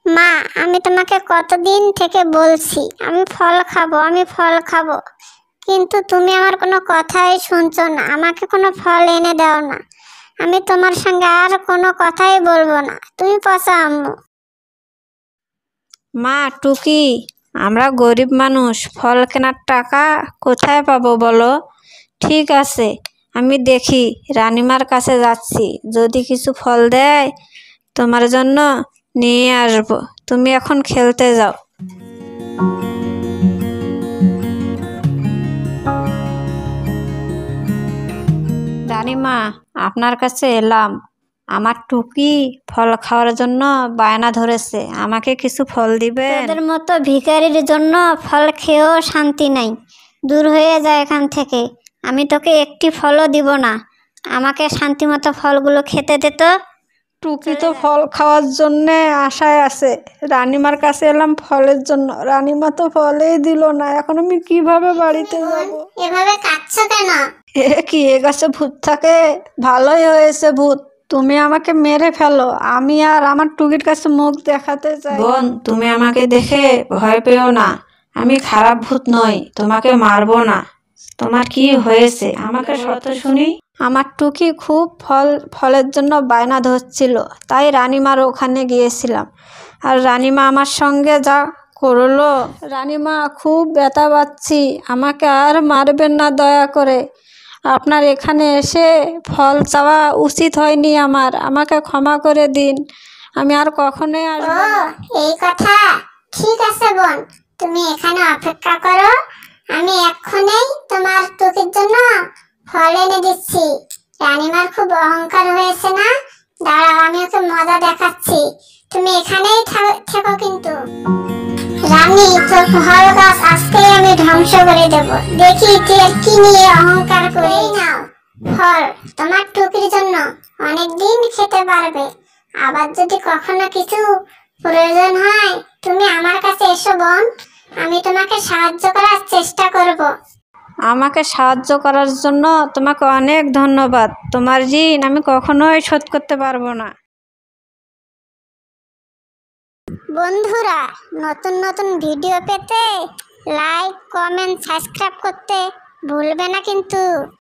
মা, আমি তোমাকে কতদিন থেকে বলছি আমি ফল খাবো, আমি ফল খাবো, কিন্তু তুমি আমার কোনো কথাই শুনছো না, আমাকে কোনো ফল এনে দাও না। আমি তোমার সঙ্গে আর কোনো কথাই বলবো না, তুমি পচা আম্মু। মা টুকি, আমরা গরিব মানুষ, ফল কেনার টাকা কোথায় পাবো বলো? ঠিক আছে, আমি দেখি রানিমার কাছে যাচ্ছি, যদি কিছু ফল দেয় তোমার জন্য নিয়ে আসবো। তুমি এখন খেলতে যাও। রানিমা, আপনার কাছে এলাম। আমার টুকি ফল খাওয়ার জন্য বায়না ধরেছে, আমাকে কিছু ফল দিবেন? তোদের মতো ভিখারির জন্য ফল খেয়েও শান্তি নাই, দূর হয়ে যায় এখান থেকে। আমি তোকে একটি ফলও দিব না, আমাকে শান্তি মতো ফলগুলো খেতে দে তো। টুকি তো ফল খাওয়ার জন্যে আশায় আছে, রানিমার কাছে এলাম ফলের জন্য, রানিমা তো ফলেই দিল না, এখন আমি কিভাবে বাড়িতে যাব? এভাবে কাঁদছো কেন? এ কি, এ গাছে ভূত থাকে? ভালোই হয়েছে ভূত তুমি আমাকে মেরে ফেলো, আমি আর আমার টুকির কাছে মুখ দেখাতে চাই। বোন, তুমি আমাকে দেখে ভয় পেও না, আমি খারাপ ভূত নই, তোমাকে মারবো না। তোমার কি হয়েছে আমাকে শত শুনি। আমার টুকি খুব ফলের জন্য বায়না ধরছিল, তাই রানিমার ওখানে গিয়েছিলাম। আর রানিমা আমার সঙ্গে যা করলো, রানিমা খুব ব্যথা পাচ্ছি, আমাকে আর মারবেন না দয়া করে। আপনার এখানে এসে ফল চাওয়া উচিত হয়নি আমার, আমাকে ক্ষমা করে দিন, আমি আর কখনোই আসবো না। এই কথা, ঠিক আছে বোন, তুমি এখানে অপেক্ষা করো, আমি এক্ষুনি তোমার টুকির জন্য ফল এনে দিচ্ছি। রানিমার খুব অহংকার হয়েছে না, দাঁড়াও আমি ওকে মজা দেখাচ্ছি, তুমি এখানেই থেকো কিন্তু। রানী, তোর ফল গাছ আজকেই আমি ধ্বংস করে দেব, দেখি তুই আর কি নিয়ে অহংকার করেই নাও ফল, তোমার টুকির জন্য অনেকদিন খেতে পারবে। আবার যদি কখনো কিছু প্রয়োজন হয় তুমি আমার কাছে এসো বোন, আমি তোমাকে সাহায্য করার চেষ্টা করব। আমাকে সাহায্য করার জন্য তোমাকে অনেক ধন্যবাদ, তোমার ঋণ আমি কখনোই শোধ করতে পারবো না। বন্ধুরা, নতুন নতুন ভিডিও পেতে লাইক, কমেন্ট, সাবস্ক্রাইব করতে ভুলবে না কিন্তু।